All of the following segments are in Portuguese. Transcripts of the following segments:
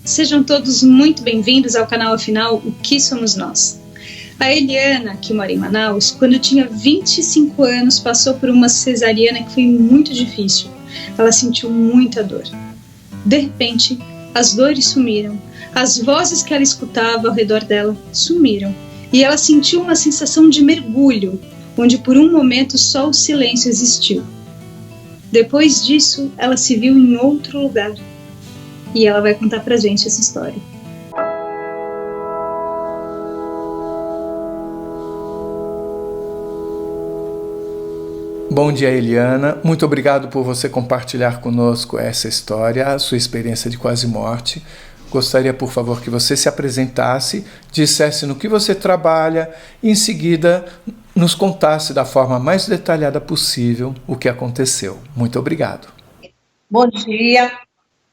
Sejam todos muito bem-vindos ao canal Afinal, O Que Somos Nós. A Eliana, que mora em Manaus, quando tinha 25 anos, passou por uma cesariana que foi muito difícil. Ela sentiu muita dor. De repente, as dores sumiram, as vozes que ela escutava ao redor dela sumiram, e ela sentiu uma sensação de mergulho, onde por um momento só o silêncio existiu. Depois disso, ela se viu em outro lugar. E ela vai contar pra gente essa história. Bom dia, Eliana. Muito obrigado por você compartilhar conosco essa história, a sua experiência de quase morte. Gostaria, por favor, que você se apresentasse, dissesse no que você trabalha e, em seguida, nos contasse da forma mais detalhada possível o que aconteceu. Muito obrigado. Bom dia.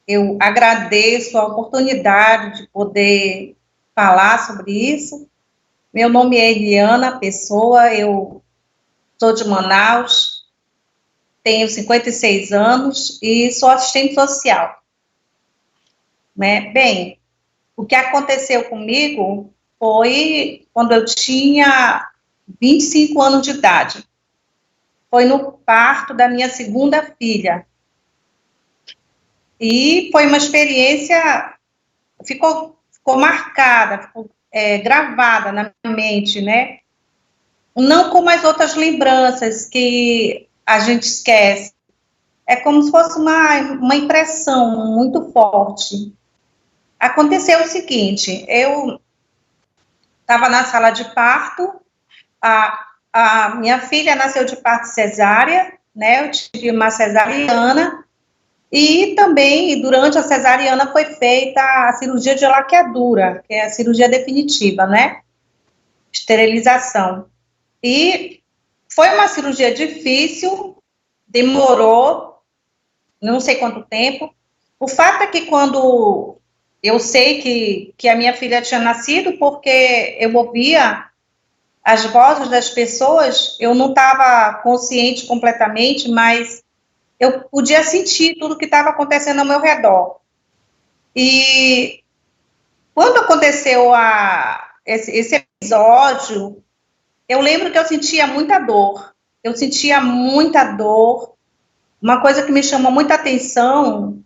Eu agradeço a oportunidade de poder falar sobre isso. Meu nome é Eliana Pessoa, eu sou de Manaus, tenho 56 anos e sou assistente social. Bem, o que aconteceu comigo foi quando eu tinha 25 anos de idade. Foi no parto da minha segunda filha. E foi uma experiência, ficou marcada, ficou gravada na minha mente, né? Não como as outras lembranças que a gente esquece. É como se fosse uma impressão muito forte. Aconteceu o seguinte, eu estava na sala de parto, a minha filha nasceu de parto cesárea, né? Eu tive uma cesariana. E também, durante a cesariana, foi feita a cirurgia de laqueadura, que é a cirurgia definitiva, né? Esterilização. E foi uma cirurgia difícil, demorou não sei quanto tempo. O fato é que quando eu sei que a minha filha tinha nascido, porque eu ouvia as vozes das pessoas, eu não estava consciente completamente, mas eu podia sentir tudo que estava acontecendo ao meu redor. E quando aconteceu esse episódio, eu lembro que eu sentia muita dor. Eu sentia muita dor. Uma coisa que me chamou muita atenção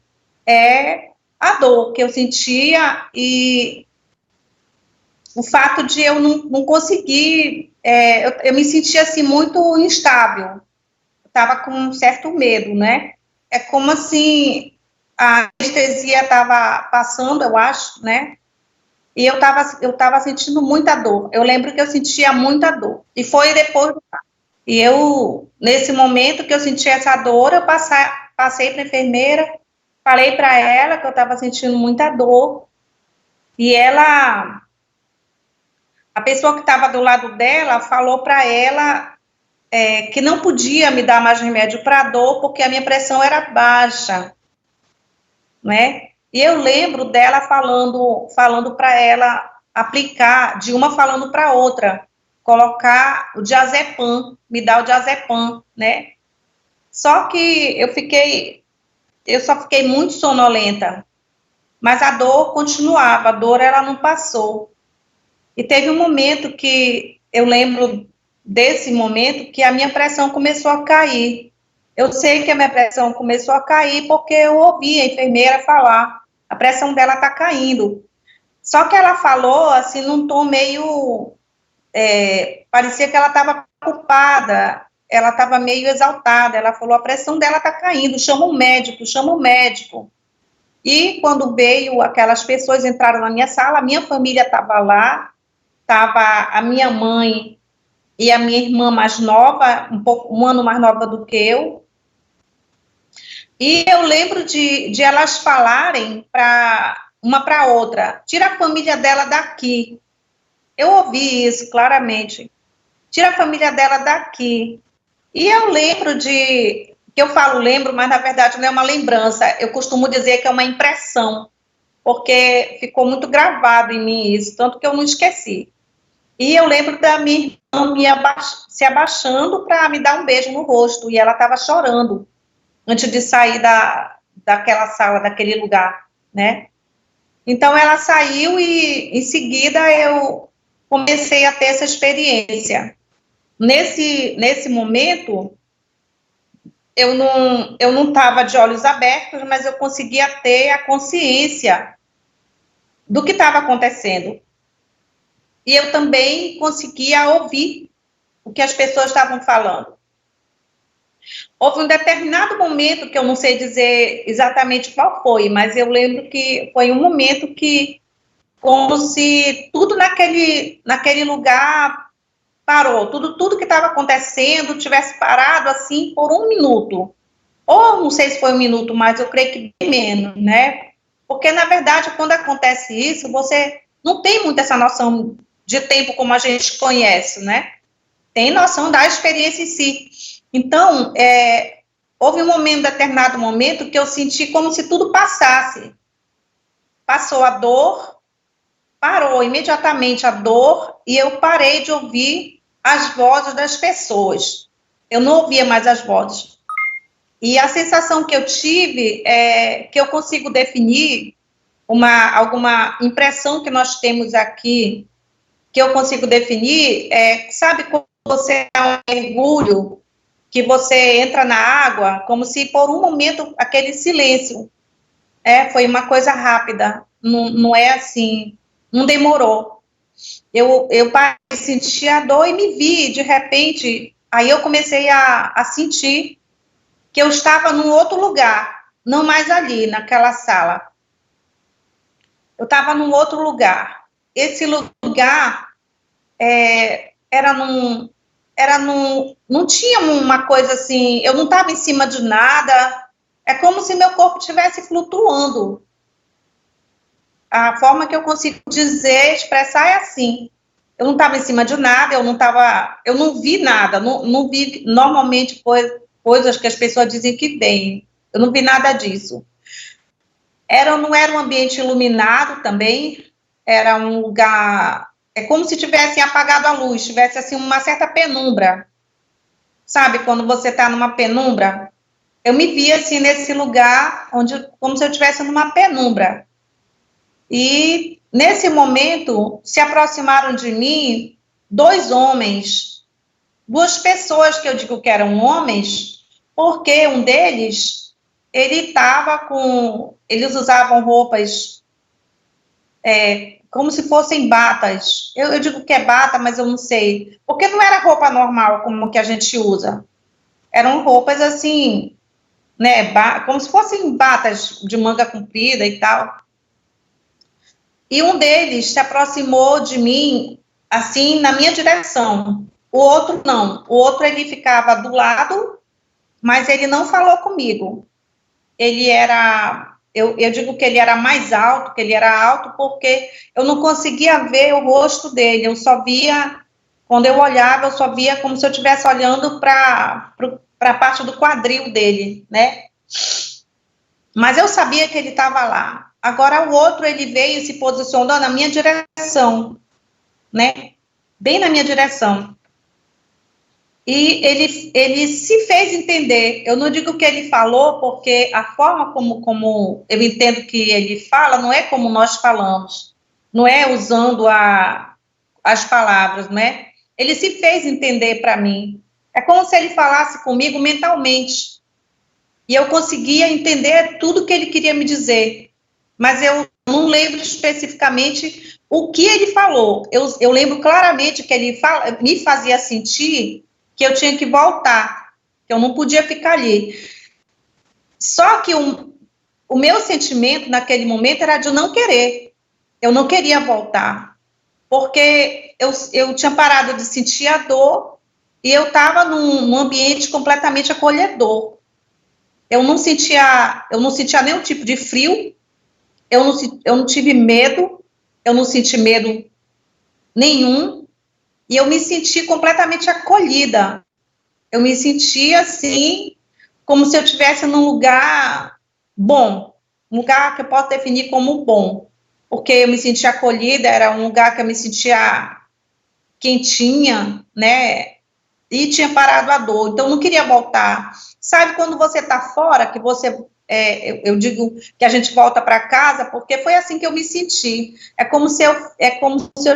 é a dor que eu sentia e o fato de eu não conseguir... eu me sentia assim, muito instável. Estava com um certo medo, né? É como assim a anestesia estava passando, eu acho, né? E eu tava sentindo muita dor. Eu lembro que eu sentia muita dor. E foi depois do parto. E eu, nesse momento que eu senti essa dor, eu passei para a enfermeira, falei para ela que eu estava sentindo muita dor. E ela, a pessoa que estava do lado dela, falou para ela que não podia me dar mais remédio para dor, porque a minha pressão era baixa, né? E eu lembro dela falando para ela aplicar, de uma falando para outra, colocar o diazepam, me dar o diazepam, né? Só que eu só fiquei muito sonolenta, mas a dor continuava, a dor ela não passou. E teve um momento que eu lembro desse momento que a minha pressão começou a cair. Eu sei que a minha pressão começou a cair porque eu ouvi a enfermeira falar, a pressão dela está caindo. Só que ela falou assim num tom meio, parecia que ela estava preocupada, ela estava meio exaltada, ela falou, a pressão dela está caindo, chama o médico, chama o médico. E quando veio, aquelas pessoas entraram na minha sala, a minha família estava lá, estava a minha mãe e a minha irmã mais nova, um ano mais nova do que eu. E eu lembro de elas falarem uma para outra, tira a família dela daqui. Eu ouvi isso claramente. Tira a família dela daqui. E eu lembro que eu falo lembro, mas na verdade não é uma lembrança. Eu costumo dizer que é uma impressão, porque ficou muito gravado em mim isso, tanto que eu não esqueci. E eu lembro da minha irmã se abaixando para me dar um beijo no rosto, e ela estava chorando antes de sair daquela sala, daquele lugar, né? Então, ela saiu e, em seguida, eu comecei a ter essa experiência. Nesse momento, eu não estava de olhos abertos, mas eu conseguia ter a consciência do que estava acontecendo. E eu também conseguia ouvir o que as pessoas estavam falando. Houve um determinado momento, que eu não sei dizer exatamente qual foi, mas eu lembro que foi um momento que, como se tudo naquele lugar parou, tudo que estava acontecendo tivesse parado assim por um minuto. Ou não sei se foi um minuto, mas eu creio que bem menos, né? Porque, na verdade, quando acontece isso, você não tem muito essa noção de tempo como a gente conhece, né? Tem noção da experiência em si. Então, houve um determinado momento, que eu senti como se tudo passasse. Passou a dor, parou imediatamente a dor, e eu parei de ouvir as vozes das pessoas. Eu não ouvia mais as vozes. E a sensação que eu tive é que eu consigo definir alguma impressão que nós temos aqui, que eu consigo definir, sabe quando você dá um mergulho, que você entra na água, como se por um momento aquele silêncio, foi uma coisa rápida, não é assim, não demorou. Eu senti a dor e me vi, de repente, aí eu comecei a sentir que eu estava num outro lugar, não mais ali, naquela sala. Eu estava num outro lugar. Esse lugar não tinha uma coisa assim, eu não estava em cima de nada, é como se meu corpo estivesse flutuando. A forma que eu consigo dizer, expressar é assim. Eu não estava em cima de nada, eu não vi nada, não vi normalmente coisas que as pessoas dizem que veem. Eu não vi nada disso. Não era um ambiente iluminado também, era um lugar, como se tivesse apagado a luz, tivesse assim uma certa penumbra. Sabe, quando você está numa penumbra? Eu me vi assim nesse lugar, como se eu estivesse numa penumbra. E nesse momento se aproximaram de mim dois homens, duas pessoas que eu digo que eram homens, porque um deles, eles usavam roupas como se fossem batas. Eu digo que é bata, mas eu não sei. Porque não era roupa normal como que a gente usa. Eram roupas assim, né, como se fossem batas de manga comprida e tal. E um deles se aproximou de mim, assim, na minha direção. O outro não. O outro, ele ficava do lado, mas ele não falou comigo. Ele era... Eu digo que ele era mais alto, que ele era alto, porque eu não conseguia ver o rosto dele. Eu só via... Quando eu olhava, eu só via como se eu estivesse olhando para a parte do quadril dele, né? Mas eu sabia que ele estava lá. Agora, o outro, ele veio e se posicionou na minha direção, né? Bem na minha direção. E ele se fez entender. Eu não digo que ele falou, porque a forma como eu entendo que ele fala não é como nós falamos. Não é usando as palavras, né? Ele se fez entender para mim. É como se ele falasse comigo mentalmente. E eu conseguia entender tudo que ele queria me dizer. Mas eu não lembro especificamente o que ele falou. Eu lembro claramente que ele me fazia sentir que eu tinha que voltar, que eu não podia ficar ali. Só que o meu sentimento naquele momento era de não querer. Eu não queria voltar, porque eu tinha parado de sentir a dor e eu estava num ambiente completamente acolhedor. Eu não sentia nenhum tipo de frio, eu não tive medo, eu não senti medo nenhum, e eu me senti completamente acolhida. Eu me senti assim, como se eu estivesse num lugar bom, um lugar que eu posso definir como bom, porque eu me sentia acolhida, era um lugar que eu me sentia quentinha, né, e tinha parado a dor, então eu não queria voltar. Sabe quando você está fora, que você eu digo que a gente volta para casa, porque foi assim que eu me senti. É como se eu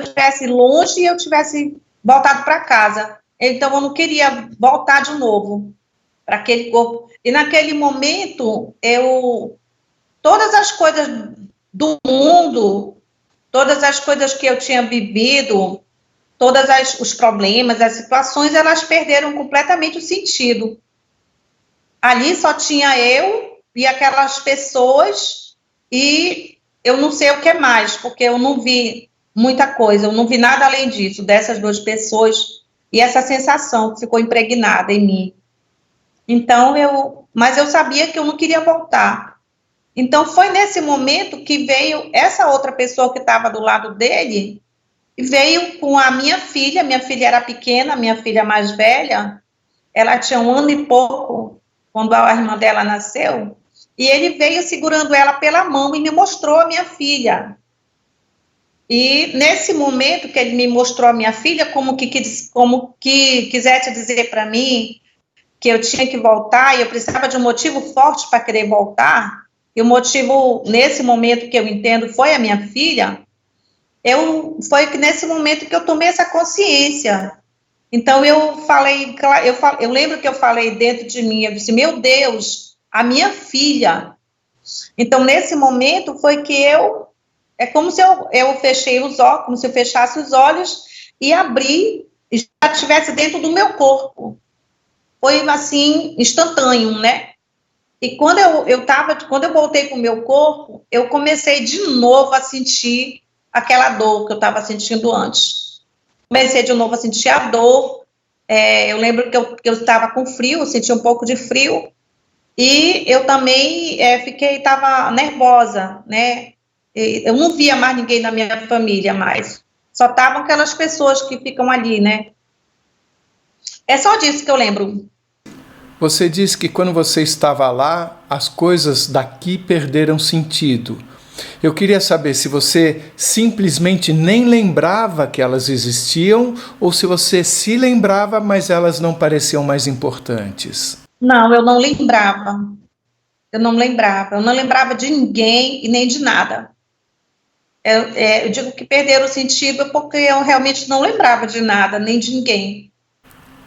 estivesse longe e eu tivesse voltado para casa. Então, eu não queria voltar de novo para aquele corpo. E naquele momento, todas as coisas do mundo, todas as coisas que eu tinha vivido, os problemas, as situações, elas perderam completamente o sentido. Ali só tinha eu e aquelas pessoas, e eu não sei o que mais, porque eu não vi muita coisa, eu não vi nada além disso, dessas duas pessoas, e essa sensação que ficou impregnada em mim. Então, mas eu sabia que eu não queria voltar. Então, foi nesse momento que veio essa outra pessoa que estava do lado dele, e veio com a minha filha era pequena, minha filha mais velha, ela tinha 1 ano e pouco, quando a irmã dela nasceu, e ele veio segurando ela pela mão e me mostrou a minha filha. E nesse momento que ele me mostrou a minha filha, como que quisesse dizer para mim que eu tinha que voltar, e eu precisava de um motivo forte para querer voltar, e o motivo, nesse momento que eu entendo, foi a minha filha, foi nesse momento que eu tomei essa consciência. Então, eu lembro que eu falei dentro de mim, eu disse, meu Deus, a minha filha. Então, nesse momento, foi que é como se eu fechei os olhos, como se eu fechasse os olhos e abri, e já estivesse dentro do meu corpo. Foi, assim, instantâneo, né? E quando eu voltei para o meu corpo, eu comecei de novo a sentir aquela dor que eu estava sentindo antes. Comecei de novo a sentir a dor, eu lembro que eu estava com frio, eu senti um pouco de frio, e eu também estava nervosa, né? Eu não via mais ninguém na minha família mais, só estavam aquelas pessoas que ficam ali, né? É só disso que eu lembro. Você disse que quando você estava lá, as coisas daqui perderam sentido. Eu queria saber se você simplesmente nem lembrava que elas existiam ou se você se lembrava, mas elas não pareciam mais importantes. Não, eu não lembrava. Eu não lembrava de ninguém e nem de nada. Eu digo que perderam o sentido porque eu realmente não lembrava de nada, nem de ninguém.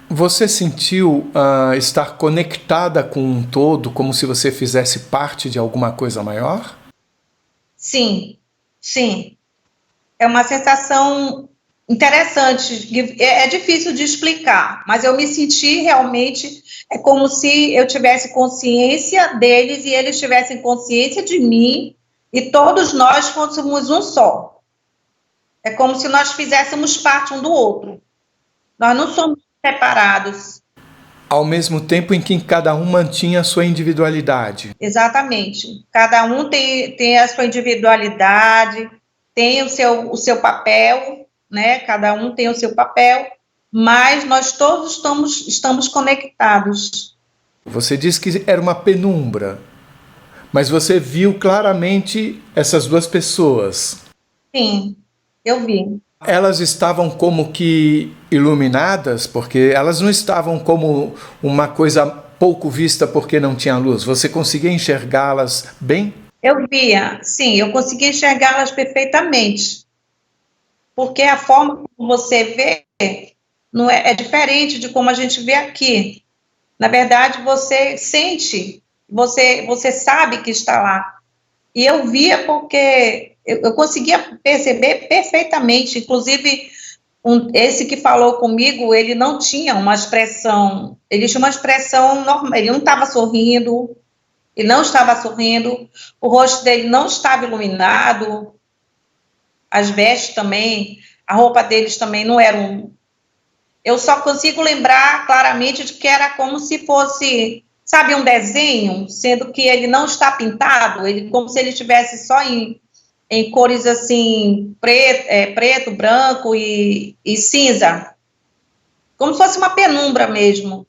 Você sentiu estar conectada com um todo, como se você fizesse parte de alguma coisa maior? Sim, sim. É uma sensação interessante, é difícil de explicar, mas eu me senti realmente, é como se eu tivesse consciência deles e eles tivessem consciência de mim, e todos nós fôssemos um só. É como se nós fizéssemos parte um do outro. Nós não somos separados. Ao mesmo tempo em que cada um mantinha a sua individualidade. Exatamente. Cada um tem a sua individualidade, tem o seu papel, né? Cada um tem o seu papel, mas nós todos estamos conectados. Você disse que era uma penumbra, mas você viu claramente essas duas pessoas. Sim, eu vi. Elas estavam como que iluminadas, porque elas não estavam como uma coisa pouco vista porque não tinha luz. Você conseguia enxergá-las bem? Eu via, sim, eu conseguia enxergá-las perfeitamente. Porque a forma como você vê não é diferente de como a gente vê aqui. Na verdade, você sente, você sabe que está lá. E eu via porque eu conseguia perceber perfeitamente, inclusive esse que falou comigo, ele não tinha uma expressão, ele tinha uma expressão normal, ele não estava sorrindo, o rosto dele não estava iluminado, as vestes também, a roupa deles também não eram. Eu só consigo lembrar claramente de que era como se fosse, sabe, um desenho, sendo que ele não está pintado, como se ele estivesse só em cores assim, preto, branco e cinza, como se fosse uma penumbra mesmo.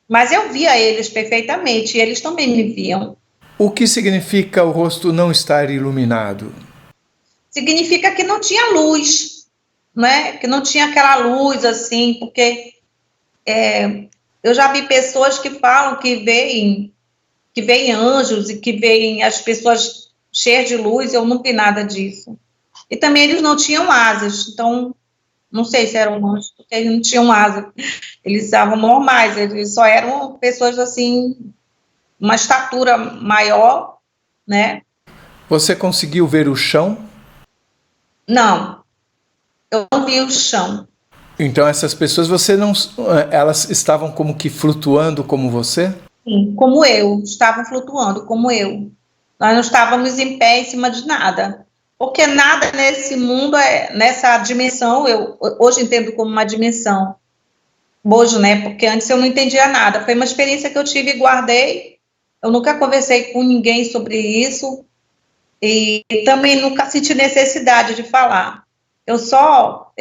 Mas eu via eles perfeitamente, e eles também me viam. O que significa o rosto não estar iluminado? Significa que não tinha luz, né? Que não tinha aquela luz assim, porque eu já vi pessoas que falam que veem que veem anjos e que veem as pessoas cheias de luz, eu não vi nada disso. E também eles não tinham asas, então não sei se eram anjos, porque eles não tinham asas. Eles estavam normais, eles só eram pessoas assim, uma estatura maior, né? Você conseguiu ver o chão? Não, eu não vi o chão. Então essas pessoas, você não, elas estavam como que flutuando como você? Sim, como eu, estavam flutuando, como eu. Nós não estávamos em pé em cima de nada. Porque nada nesse mundo, nessa dimensão, eu hoje entendo como uma dimensão. Hoje, né? Porque antes eu não entendia nada. Foi uma experiência que eu tive e guardei. Eu nunca conversei com ninguém sobre isso. E também nunca senti necessidade de falar. Eu só,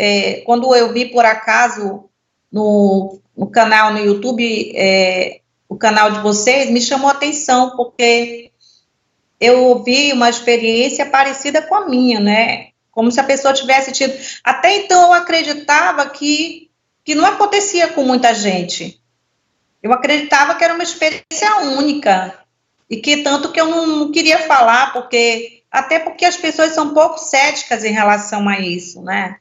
quando eu vi por acaso no canal no YouTube, o canal de vocês, me chamou a atenção, porque eu ouvi uma experiência parecida com a minha, né? Como se a pessoa tivesse tido. Até então eu acreditava que não acontecia com muita gente. Eu acreditava que era uma experiência única. E que tanto que eu não queria falar, até porque as pessoas são um pouco céticas em relação a isso, né?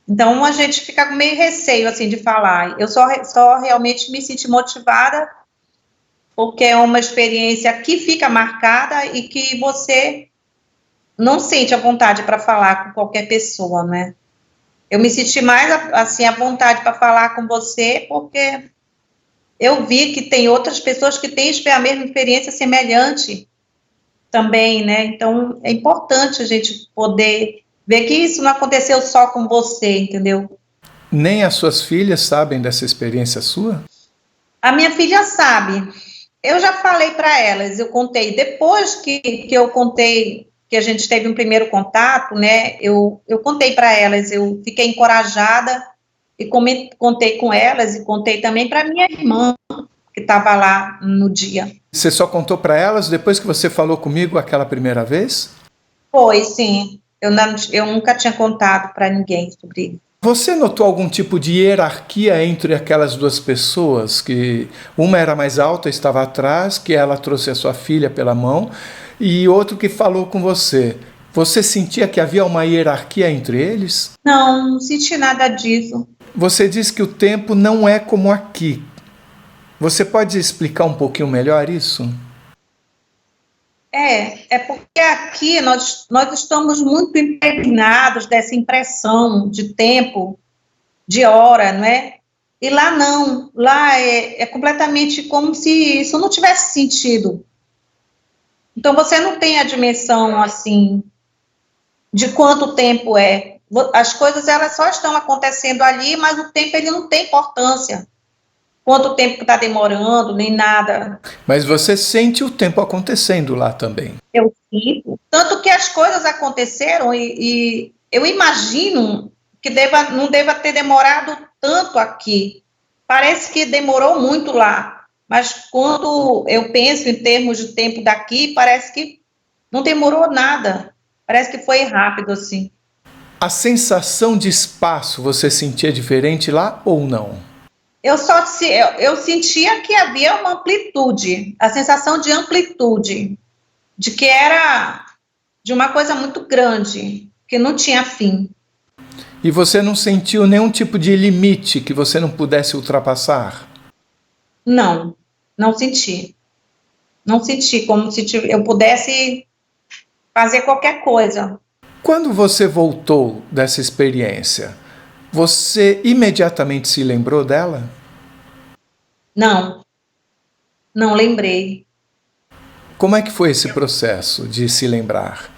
Então a gente fica com meio receio assim de falar. Eu só realmente me senti motivada porque é uma experiência que fica marcada e que você não sente a vontade para falar com qualquer pessoa, né? Eu me senti mais assim à vontade para falar com você porque eu vi que tem outras pessoas que têm a mesma experiência semelhante também, né? Então, é importante a gente poder ver que isso não aconteceu só com você, entendeu? Nem as suas filhas sabem dessa experiência sua? A minha filha sabe. Eu já falei para elas, eu contei. Depois que eu contei, que a gente teve um primeiro contato, né? Eu contei para elas, eu fiquei encorajada e contei com elas e contei também para minha irmã, que estava lá no dia. Você só contou para elas depois que você falou comigo aquela primeira vez? Foi, sim. Eu nunca tinha contado para ninguém sobre isso. Você notou algum tipo de hierarquia entre aquelas duas pessoas? Que uma era mais alta, estava atrás, que ela trouxe a sua filha pela mão, e outro que falou com você. Você sentia que havia uma hierarquia entre eles? Não senti nada disso. Você diz que o tempo não é como aqui. Você pode explicar um pouquinho melhor isso? É porque aqui nós estamos muito impregnados dessa impressão de tempo, de hora, não é? E lá não, lá é completamente como se isso não tivesse sentido. Então você não tem a dimensão assim de quanto tempo é. As coisas elas só estão acontecendo ali, mas o tempo ele não tem importância. Quanto tempo que está demorando, nem nada. Mas você sente o tempo acontecendo lá também. Eu sinto. Tanto que as coisas aconteceram e eu imagino que não deva ter demorado tanto aqui. Parece que demorou muito lá. Mas quando eu penso em termos de tempo daqui, parece que não demorou nada. Parece que foi rápido, assim. A sensação de espaço você sentia diferente lá ou não? Eu sentia que havia uma amplitude, a sensação de amplitude, de que era de uma coisa muito grande, que não tinha fim. E você não sentiu nenhum tipo de limite que você não pudesse ultrapassar? Não, não senti. Não senti como se eu pudesse fazer qualquer coisa. Quando você voltou dessa experiência, você imediatamente se lembrou dela? Não, não lembrei. Como é que foi esse processo de se lembrar?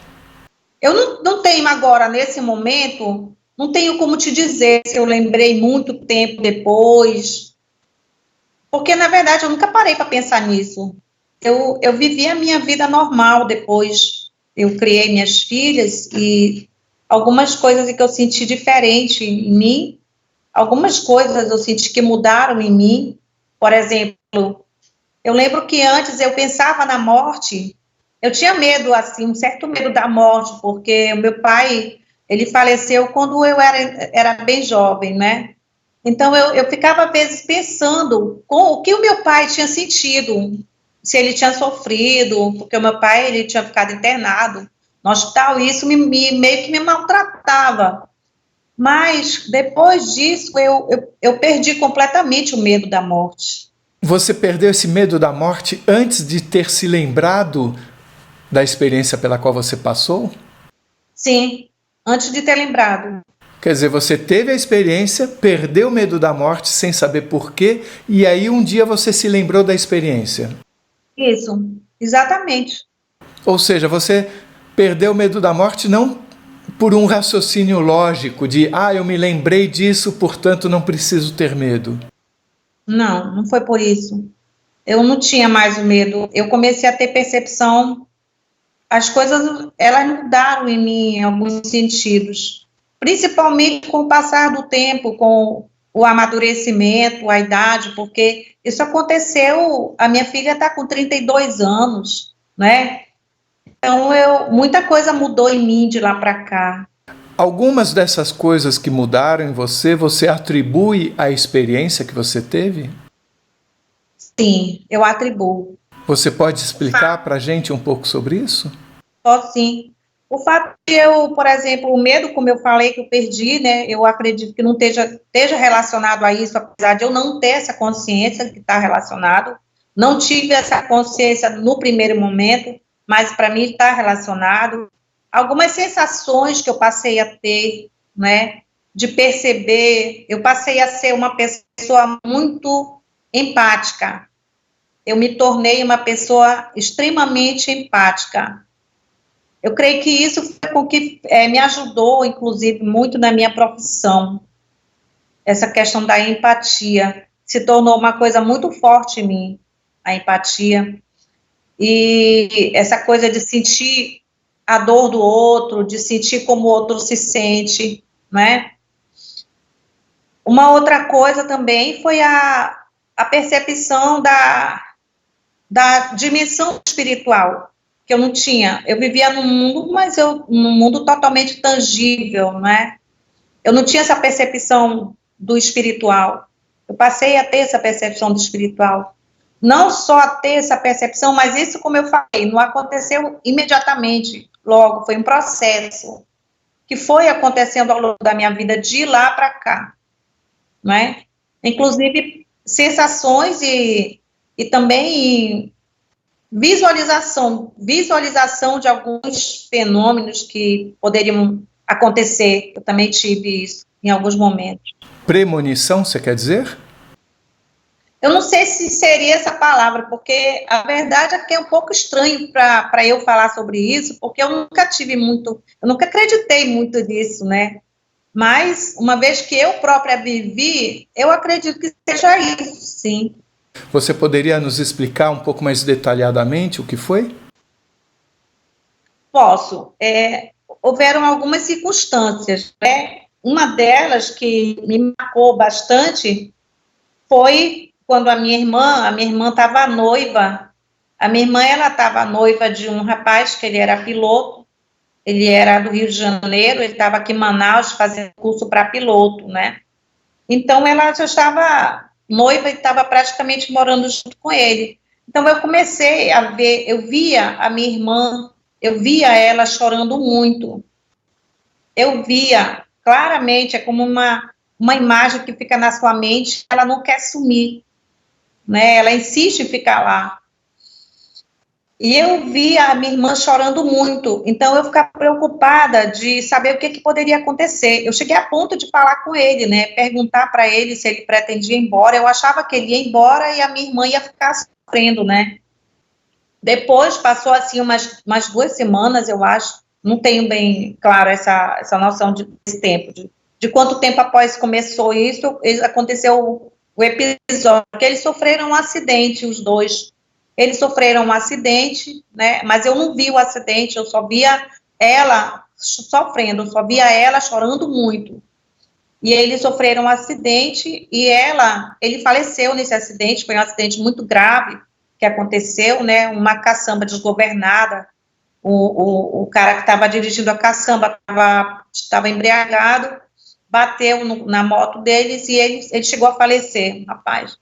Eu não tenho agora, nesse momento, não tenho como te dizer se eu lembrei muito tempo depois, porque, na verdade, eu nunca parei para pensar nisso. Eu vivi a minha vida normal depois. Eu criei minhas filhas e algumas coisas que eu senti diferente em mim, algumas coisas eu senti que mudaram em mim. Por exemplo, eu lembro que antes eu pensava na morte, eu tinha medo, assim, um certo medo da morte, porque o meu pai, ele faleceu quando eu era bem jovem, né? Então eu ficava às vezes pensando com o que o meu pai tinha sentido se ele tinha sofrido, porque o meu pai, ele tinha ficado internado no hospital, e isso meio que me maltratava. Mas, depois disso, eu perdi completamente o medo da morte. Você perdeu esse medo da morte antes de ter se lembrado da experiência pela qual você passou? Sim, antes de ter lembrado. Quer dizer, você teve a experiência, perdeu o medo da morte sem saber por quê, e aí um dia você se lembrou da experiência. Isso, exatamente. Ou seja, você perdeu o medo da morte não por um raciocínio lógico de eu me lembrei disso, portanto não preciso ter medo. Não, não foi por isso. Eu não tinha mais o medo. Eu comecei a ter percepção. As coisas, elas mudaram em mim em alguns sentidos. Principalmente com o passar do tempo, com o amadurecimento, a idade, porque isso aconteceu, a minha filha está com 32 anos, né? Então, muita coisa mudou em mim de lá para cá. Algumas dessas coisas que mudaram em você, você atribui à experiência que você teve? Sim, eu atribuo. Você pode explicar para a gente um pouco sobre isso? Posso sim. O fato de eu, por exemplo, o medo, como eu falei, que eu perdi, né, eu acredito que não esteja relacionado a isso, apesar de eu não ter essa consciência que está relacionado, não tive essa consciência no primeiro momento, mas para mim está relacionado. Algumas sensações que eu passei a ter, né, de perceber, eu passei a ser uma pessoa muito empática. Eu me tornei uma pessoa extremamente empática. Eu creio que isso foi o que me ajudou, inclusive, muito na minha profissão. Essa questão da empatia se tornou uma coisa muito forte em mim, a empatia. E essa coisa de sentir a dor do outro, de sentir como o outro se sente, né? Uma outra coisa também foi a percepção da dimensão espiritual, que eu não tinha. Eu vivia num mundo, mas num mundo totalmente tangível, né? Eu não tinha essa percepção do espiritual. Eu passei a ter essa percepção do espiritual. Não só a ter essa percepção, mas isso, como eu falei, não aconteceu imediatamente, logo, foi um processo que foi acontecendo ao longo da minha vida, de lá para cá, né? Inclusive, sensações e também visualização de alguns fenômenos que poderiam acontecer. Eu também tive isso em alguns momentos. Premonição, você quer dizer? Eu não sei se seria essa palavra, porque a verdade é que é um pouco estranho para eu falar sobre isso, porque eu nunca acreditei muito nisso, né? Mas, uma vez que eu própria vivi, eu acredito que seja isso, sim. Você poderia nos explicar um pouco mais detalhadamente o que foi? Posso. Houveram algumas circunstâncias, né? Uma delas que me marcou bastante foi quando a minha irmã estava noiva. A minha irmã, ela estava noiva de um rapaz que ele era piloto, ele era do Rio de Janeiro, ele estava aqui em Manaus fazendo curso para piloto, né? Então, ela já estava noiva e estava praticamente morando junto com ele. Então, eu comecei a ver, eu via a minha irmã, eu via ela chorando muito. Eu via claramente, é como uma imagem que fica na sua mente, ela não quer sumir, né? Ela insiste em ficar lá. E eu via a minha irmã chorando muito, então eu ficava preocupada de saber o que poderia acontecer. Eu cheguei a ponto de falar com ele, né, perguntar para ele se ele pretendia ir embora. Eu achava que ele ia embora e a minha irmã ia ficar sofrendo, né. Depois, passou assim umas 2 semanas, eu acho, não tenho bem claro essa noção desse tempo, de quanto tempo após começou isso, aconteceu o episódio, que eles sofreram um acidente, os dois. Eles sofreram um acidente, né, mas eu não vi o acidente, eu só via ela sofrendo, eu só via ela chorando muito. E eles sofreram um acidente e ele faleceu nesse acidente, foi um acidente muito grave que aconteceu, né, uma caçamba desgovernada, o cara que estava dirigindo a caçamba estava embriagado, bateu na moto deles e ele chegou a falecer, rapaz.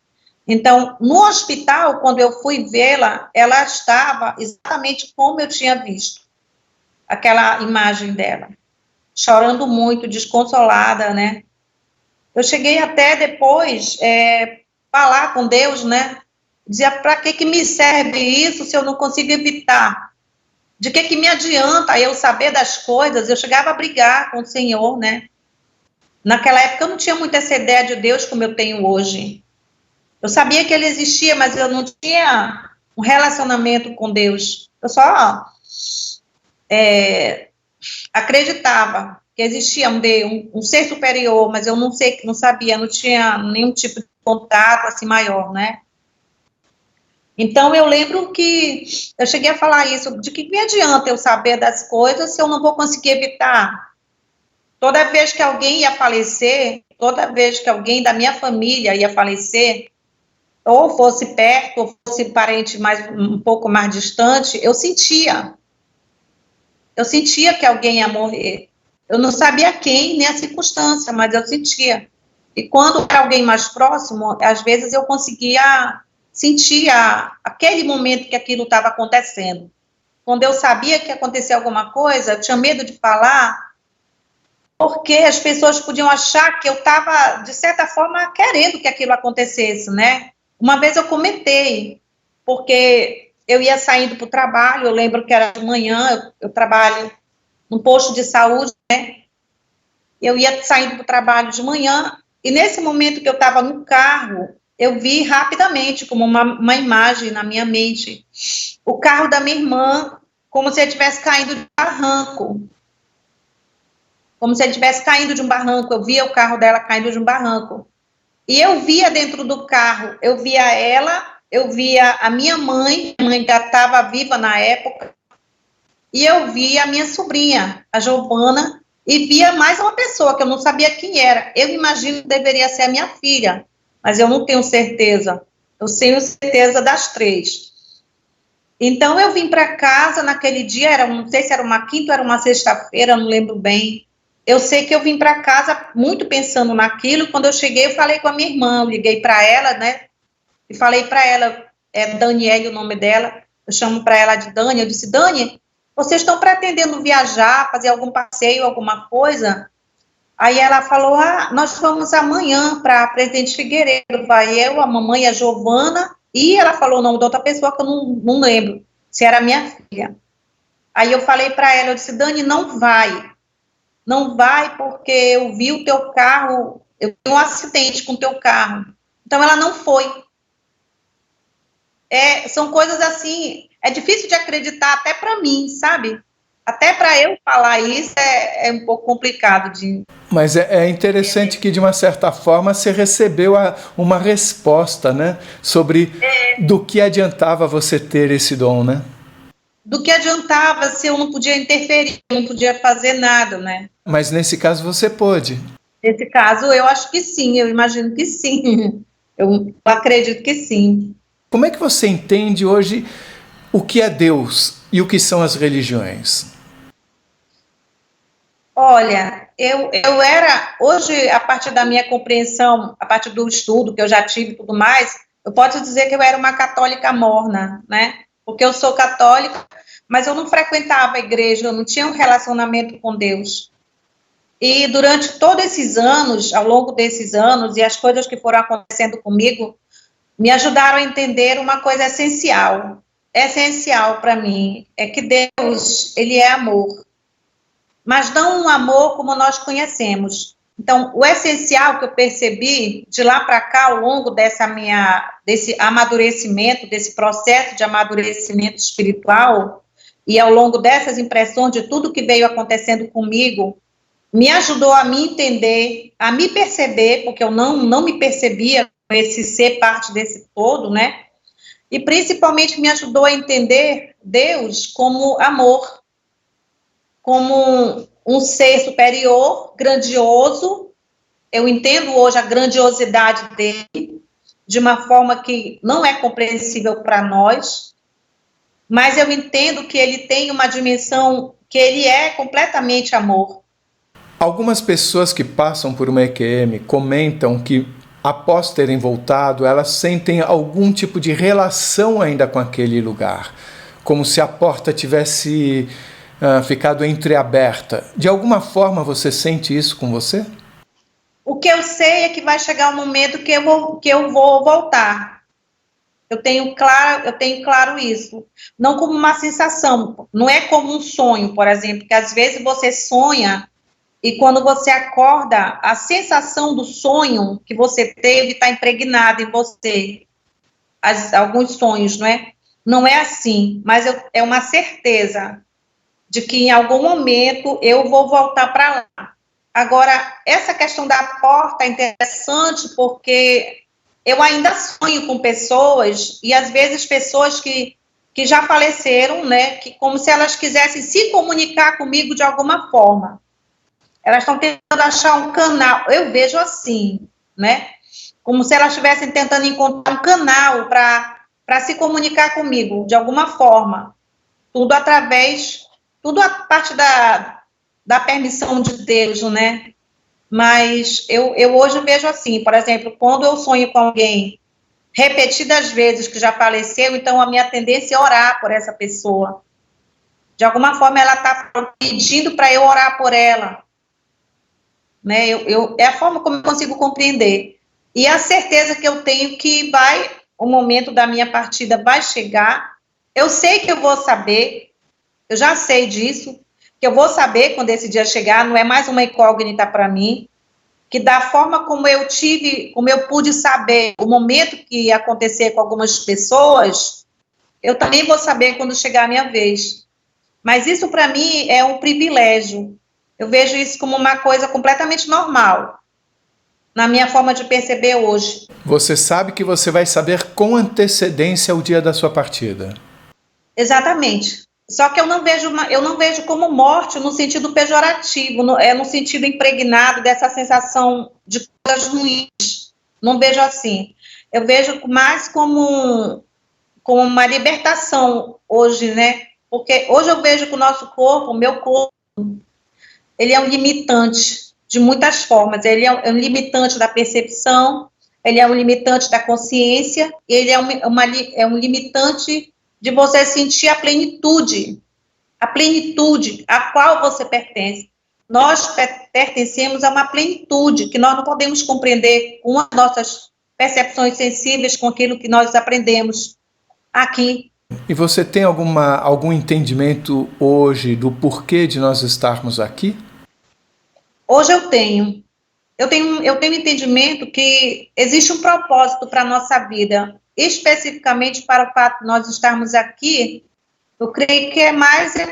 Então, no hospital, quando eu fui vê-la, ela estava exatamente como eu tinha visto, aquela imagem dela, chorando muito, desconsolada, né? Eu cheguei até depois falar com Deus, né? Dizia, para que me serve isso se eu não consigo evitar? De que me adianta eu saber das coisas? Eu chegava a brigar com o Senhor, né? Naquela época eu não tinha muito essa ideia de Deus como eu tenho hoje. Eu sabia que ele existia, mas eu não tinha um relacionamento com Deus. Eu só acreditava que existia um ser superior, mas eu não sabia, não tinha nenhum tipo de contato assim maior, né? Então eu lembro que eu cheguei a falar isso, de que me adianta eu saber das coisas se eu não vou conseguir evitar? Toda vez que alguém ia falecer, toda vez que alguém da minha família ia falecer, ou fosse perto, ou fosse parente um pouco mais distante, eu sentia que alguém ia morrer. Eu não sabia quem, nem a circunstância, mas eu sentia. E quando era alguém mais próximo, às vezes eu conseguia sentir aquele momento que aquilo estava acontecendo. Quando eu sabia que ia acontecer alguma coisa, eu tinha medo de falar, porque as pessoas podiam achar que eu estava, de certa forma, querendo que aquilo acontecesse, né? Uma vez eu comentei, porque eu ia saindo para o trabalho, eu lembro que era de manhã, eu trabalho num posto de saúde, né? Eu ia saindo para o trabalho de manhã, e nesse momento que eu estava no carro, eu vi rapidamente, como uma imagem na minha mente, o carro da minha irmã, como se ele estivesse caindo de um barranco. Como se ele estivesse caindo de um barranco. Eu via o carro dela caindo de um barranco. E eu via dentro do carro, eu via ela, eu via a minha mãe já estava viva na época, e eu via a minha sobrinha, a Giovana, e via mais uma pessoa que eu não sabia quem era. Eu imagino que deveria ser a minha filha, mas eu não tenho certeza. Eu tenho certeza das três. Então, eu vim para casa naquele dia, não sei se era uma quinta ou era uma sexta-feira, não lembro bem. Eu sei que eu vim para casa muito pensando naquilo. Quando eu cheguei, eu falei com a minha irmã, eu liguei para ela, né? E falei para ela, Daniele o nome dela, eu chamo para ela de Dani. Eu disse, Dani, vocês estão pretendendo viajar, fazer algum passeio, alguma coisa? Aí ela falou, nós vamos amanhã para Presidente Figueiredo, vai eu, a mamãe, a Giovana, e ela falou o nome de outra pessoa que eu não lembro, se era minha filha. Aí eu falei para ela, eu disse, Dani, não vai porque eu vi o teu carro, eu vi um acidente com o teu carro. Então ela não foi. São coisas assim, é difícil de acreditar até para mim, sabe? Até para eu falar isso é um pouco complicado de... Mas é interessante que, de uma certa forma, você recebeu uma resposta, né? Sobre do que adiantava você ter esse dom, né? Do que adiantava se eu não podia interferir, eu não podia fazer nada, né? Mas nesse caso você pôde. Nesse caso, eu acho que sim, eu imagino que sim. Eu acredito que sim. Como é que você entende hoje o que é Deus e o que são as religiões? Olha, eu era, hoje, a partir da minha compreensão, a partir do estudo que eu já tive e tudo mais, eu posso dizer que eu era uma católica morna, né? Porque eu sou católica, mas eu não frequentava a igreja, eu não tinha um relacionamento com Deus. E durante todos esses anos, ao longo desses anos, e as coisas que foram acontecendo comigo, me ajudaram a entender uma coisa essencial para mim, é que Deus, ele é amor, mas não um amor como nós conhecemos. Então, o essencial que eu percebi de lá para cá, ao longo desse amadurecimento, desse processo de amadurecimento espiritual, e ao longo dessas impressões de tudo que veio acontecendo comigo, me ajudou a me entender, a me perceber, porque eu não me percebia com esse ser parte desse todo, né? E principalmente me ajudou a entender Deus como amor, como um ser superior, grandioso. Eu entendo hoje a grandiosidade dele, de uma forma que não é compreensível para nós, mas eu entendo que ele tem uma dimensão que ele é completamente amor. Algumas pessoas que passam por uma EQM comentam que após terem voltado, elas sentem algum tipo de relação ainda com aquele lugar, como se a porta tivesse ficado entreaberta. De alguma forma você sente isso com você? O que eu sei é que vai chegar um momento que eu vou voltar. Eu tenho claro isso. Não como uma sensação, não é como um sonho, por exemplo, que às vezes você sonha e quando você acorda, a sensação do sonho que você teve está impregnada em você. Alguns sonhos, não é? Não é assim, mas é uma certeza de que em algum momento eu vou voltar para lá. Agora, essa questão da porta é interessante porque eu ainda sonho com pessoas, e às vezes pessoas que já faleceram, né, que como se elas quisessem se comunicar comigo de alguma forma. Elas estão tentando achar um canal, eu vejo assim, né, como se elas estivessem tentando encontrar um canal para se comunicar comigo de alguma forma. Tudo a parte da permissão de Deus, né? Mas eu hoje vejo assim, por exemplo, quando eu sonho com alguém repetidas vezes que já faleceu, então a minha tendência é orar por essa pessoa. De alguma forma ela está pedindo para eu orar por ela. Né? É a forma como eu consigo compreender. E a certeza que eu tenho que o momento da minha partida vai chegar, eu sei que eu vou saber, eu já sei disso, que eu vou saber quando esse dia chegar, não é mais uma incógnita para mim, que da forma como eu pude saber o momento que ia acontecer com algumas pessoas, eu também vou saber quando chegar a minha vez. Mas isso para mim é um privilégio. Eu vejo isso como uma coisa completamente normal, na minha forma de perceber hoje. Você sabe que você vai saber com antecedência o dia da sua partida. Exatamente. Só que eu não vejo como morte no sentido pejorativo, no sentido impregnado dessa sensação de coisas ruins. Não vejo assim. Eu vejo mais como uma libertação hoje, né? Porque hoje eu vejo que o nosso corpo, o meu corpo, ele é um limitante de muitas formas. Ele é um limitante da percepção, ele é um limitante da consciência, ele é um limitante de você sentir a plenitude a qual você pertence. Nós pertencemos a uma plenitude que nós não podemos compreender com as nossas percepções sensíveis, com aquilo que nós aprendemos aqui. E você tem algum entendimento hoje do porquê de nós estarmos aqui? Hoje eu tenho entendimento que existe um propósito para a nossa vida, especificamente para o fato de nós estarmos aqui. Eu creio que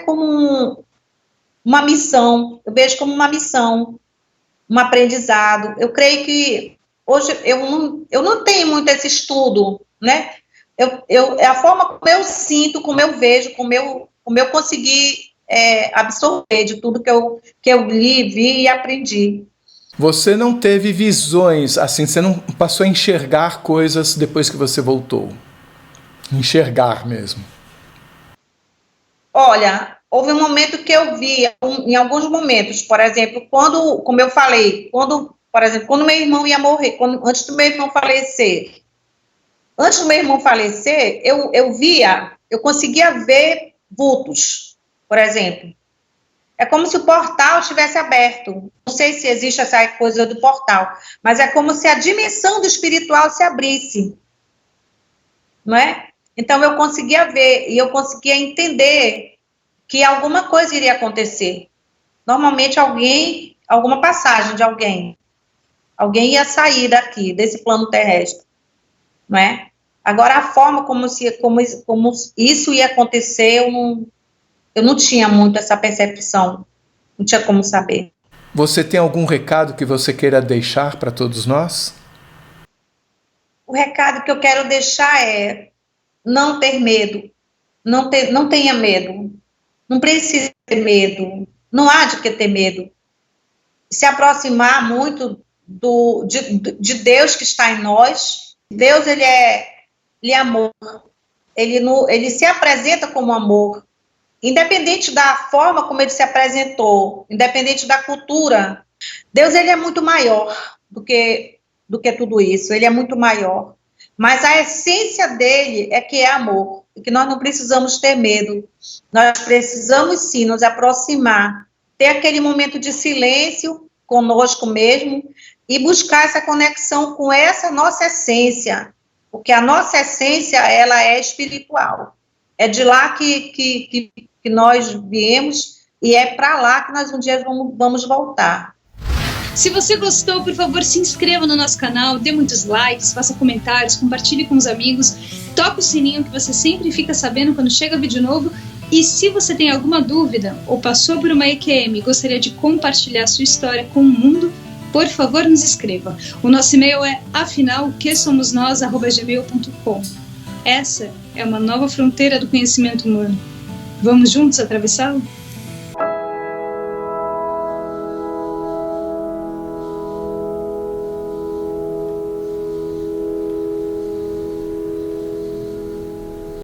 como uma missão, eu vejo como uma missão, um aprendizado. Eu creio que hoje eu não tenho muito esse estudo, né? É a forma como eu sinto, como eu vejo, como eu consegui absorver de tudo que eu li, vi e aprendi. Você não teve visões, assim, você não passou a enxergar coisas depois que você voltou? Enxergar mesmo. Olha, houve um momento que eu vi, em alguns momentos, por exemplo, como eu falei, por exemplo, quando meu irmão ia morrer, antes do meu irmão falecer, eu conseguia ver vultos, por exemplo. É como se o portal estivesse aberto. Não sei se existe essa coisa do portal, mas é como se a dimensão do espiritual se abrisse, não é? Então eu conseguia ver e eu conseguia entender que alguma coisa iria acontecer. Normalmente alguma passagem de alguém ia sair daqui, desse plano terrestre, não é? Agora a forma como isso ia acontecer, eu não tinha muito essa percepção, não tinha como saber. Você tem algum recado que você queira deixar para todos nós? O recado que eu quero deixar é não ter medo, não tenha medo, não precisa ter medo, não há de que ter medo. Se aproximar muito de Deus que está em nós. Deus, ele é amor, ele se apresenta como amor, independente da forma como ele se apresentou, independente da cultura. Deus, ele é muito maior do que do que tudo isso, ele é muito maior. Mas a essência dele é que é amor, e que nós não precisamos ter medo. Nós precisamos, sim, nos aproximar, ter aquele momento de silêncio conosco mesmo e buscar essa conexão com essa nossa essência, porque a nossa essência, ela é espiritual. É de lá que nós viemos e é para lá que nós um dia vamos voltar. Se você gostou, por favor, se inscreva no nosso canal, dê muitos likes, faça comentários, compartilhe com os amigos, toque o sininho que você sempre fica sabendo quando chega vídeo novo. E se você tem alguma dúvida ou passou por uma EQM e gostaria de compartilhar sua história com o mundo, por favor, nos escreva. O nosso e-mail é afinalquesomosnós@gmail.com. Essa é uma nova fronteira do conhecimento humano. Vamos juntos atravessá-lo?